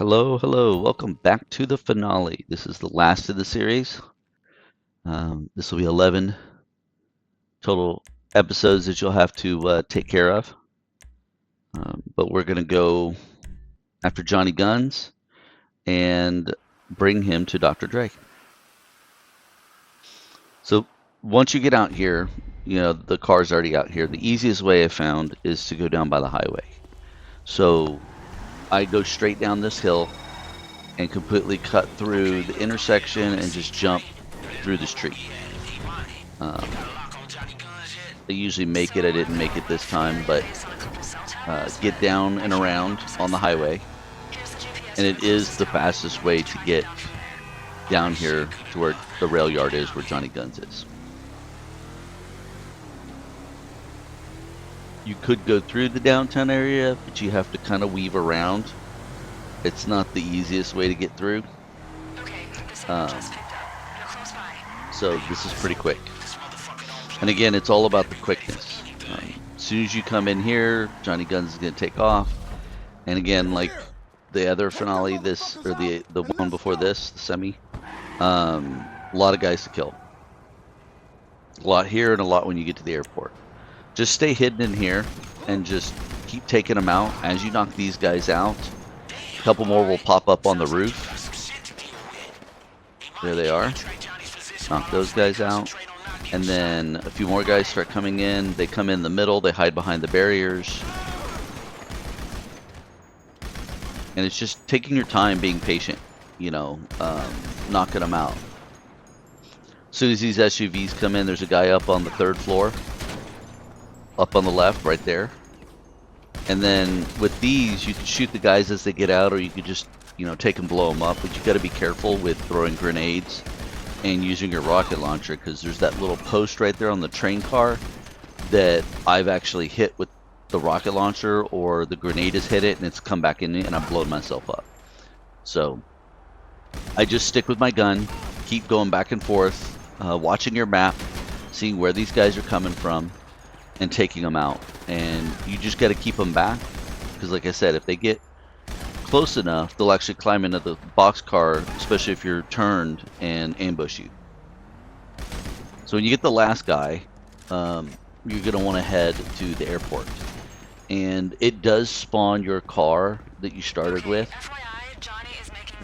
Hello, hello. Welcome back to the finale. This is the last of the series. This will be 11 total episodes that you'll have to take care of. But we're going to go after Johnny Guns and bring him to Dr. Dre. So once you get out here, the car's already out here. The easiest way I found is to go down by the highway. So I go straight down this hill and completely cut through the intersection and just jump through the street. I usually make it. I didn't make it this time, but get down and around on the highway, and it is the fastest way to get down here to where the rail yard is, where Johnny Guns is. You could go through the downtown area, but you have to kind of weave around. It's not the easiest way to get through. So this is pretty quick. And again, it's all about the quickness. As soon as you come in here, Johnny Guns is going to take off. And again, like the other finale, or the one before this, the semi, a lot of guys to kill. A lot here and a lot when you get to the airport. Just stay hidden in here and just keep taking them out. As you knock these guys out, a couple more will pop up on the roof. There they are. Knock those guys out. And then a few more guys start coming in. They come in the middle. They hide behind the barriers. And it's just taking your time, being patient, knocking them out. As soon as these SUVs come in, there's a guy up on the 3rd floor. Up on the left, right there. And then with these, you can shoot the guys as they get out, or you could just, take and blow them up. But you got to be careful with throwing grenades and using your rocket launcher, because there's that little post right there on the train car that I've actually hit with the rocket launcher, or the grenade has hit it and it's come back in and I've blown myself up. So I just stick with my gun, keep going back and forth, watching your map, seeing where these guys are coming from, and taking them out. And you just got to keep them back, because like I said, if they get close enough, they'll actually climb into the boxcar, especially if you're turned, and ambush you. So when you get the last guy, you're going to want to head to the airport. And it does spawn your car that you started with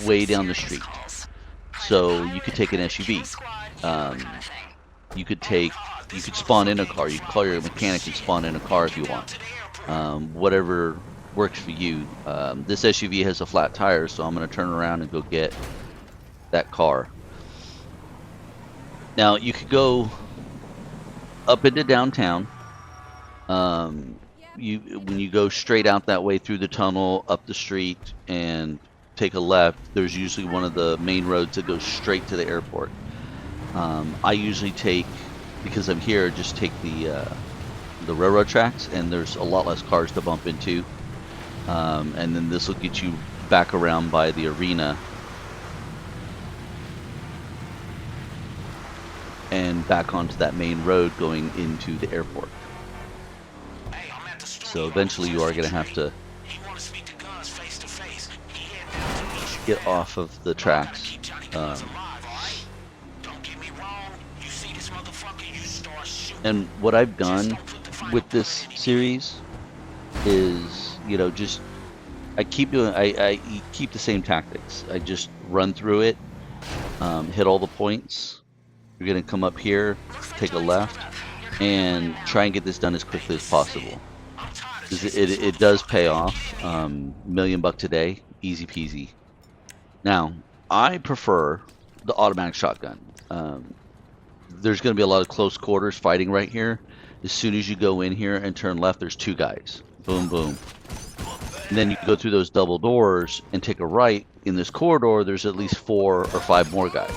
way down the street. So you could take an SUV. You could spawn in a car. You can call your mechanic and spawn in a car if you want. Whatever works for you. This SUV has a flat tire, so I'm going to turn around and go get that car. Now you could go up into downtown. When you go straight out that way through the tunnel, up the street, and take a left, there's usually one of the main roads that goes straight to the airport. I usually take, because I'm here, just take the railroad tracks, and there's a lot less cars to bump into. And then this will get you back around by the arena and back onto that main road going into the airport. So eventually you are going to have to get off of the tracks. And what I've done with this series is, I keep the same tactics. I just run through it, hit all the points. You're going to come up here, take a left, and try and get this done as quickly as possible. It does pay off. $1 million a day, easy peasy. Now, I prefer the automatic shotgun. There's going to be a lot of close quarters fighting right here. As soon as you go in here and turn left, there's 2 guys. Boom, boom. And then you go through those double doors and take a right. In this corridor, there's at least 4 or 5 more guys.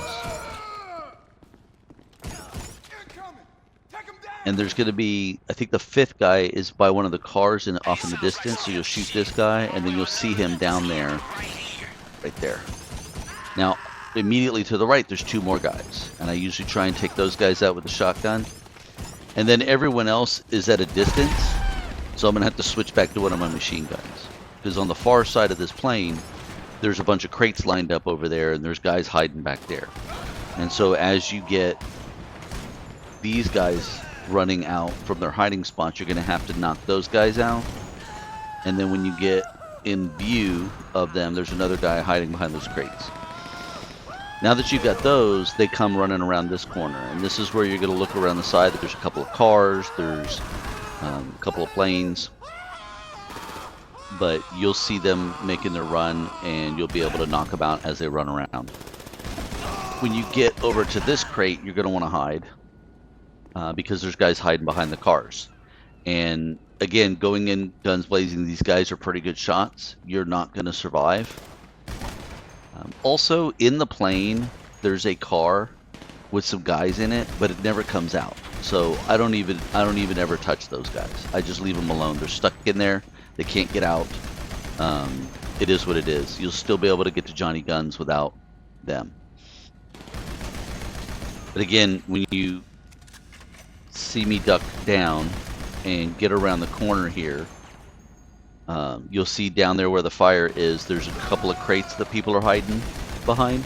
And there's going to be, I think the 5th guy is by one of the cars off in the distance. So you'll shoot this guy, and then you'll see him down there, right there. Now, immediately to the right, there's 2 more guys. And I usually try and take those guys out with the shotgun. And then everyone else is at a distance. So I'm going to have to switch back to one of my machine guns. Because on the far side of this plane, there's a bunch of crates lined up over there, and there's guys hiding back there. And so as you get these guys running out from their hiding spots, you're going to have to knock those guys out. And then when you get in view of them, there's another guy hiding behind those crates. Now that you've got those, they come running around this corner. And this is where you're going to look around the side. There's a couple of cars. There's a couple of planes. But you'll see them making their run, and you'll be able to knock them out as they run around. When you get over to this crate, you're going to want to hide. Because there's guys hiding behind the cars. And again, going in guns blazing, these guys are pretty good shots. You're not going to survive. Also, in the plane, there's a car with some guys in it, but it never comes out. So I don't even ever touch those guys. I just leave them alone. They're stuck in there. They can't get out. It is what it is. You'll still be able to get to Johnny Guns without them. But again, when you see me duck down and get around the corner here, you'll see down there where the fire is, there's a couple of crates that people are hiding behind,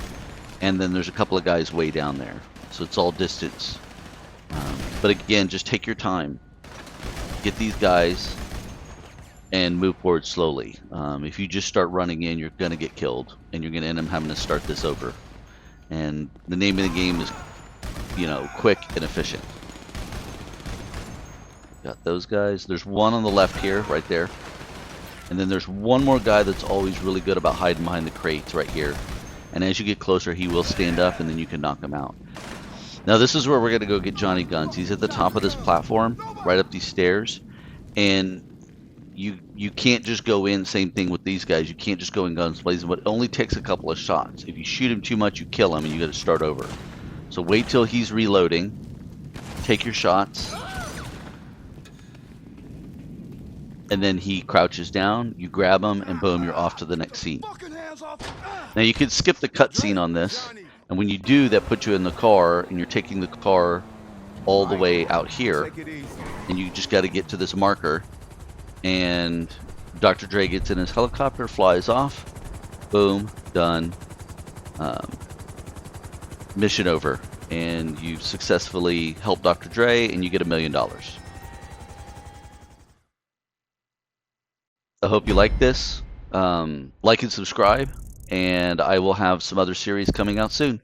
and then there's a couple of guys way down there. So it's all distance. But again, just take your time. Get these guys and move forward slowly. If you just start running in, you're going to get killed, and you're going to end up having to start this over. And the name of the game is, quick and efficient. Got those guys. There's one on the left here, right there. And then there's one more guy that's always really good about hiding behind the crates right here. And as you get closer, he will stand up, and then you can knock him out. Now this is where we're going to go get Johnny Guns. He's at the top of this platform, right up these stairs. And you can't just go in, same thing with these guys. You can't just go in guns blazing, but it only takes a couple of shots. If you shoot him too much, you kill him, and you got to start over. So wait till he's reloading. Take your shots. And then he crouches down, you grab him, and boom, you're off to the next scene. Now you can skip the cutscene on this, and when you do, that puts you in the car, and you're taking the car all the way out here, and you just got to get to this marker, and Dr. Dre gets in his helicopter, flies off, boom, done, mission over, and you successfully help Dr. Dre, and you get $1 million. I hope you like this. Like and subscribe, and I will have some other series coming out soon.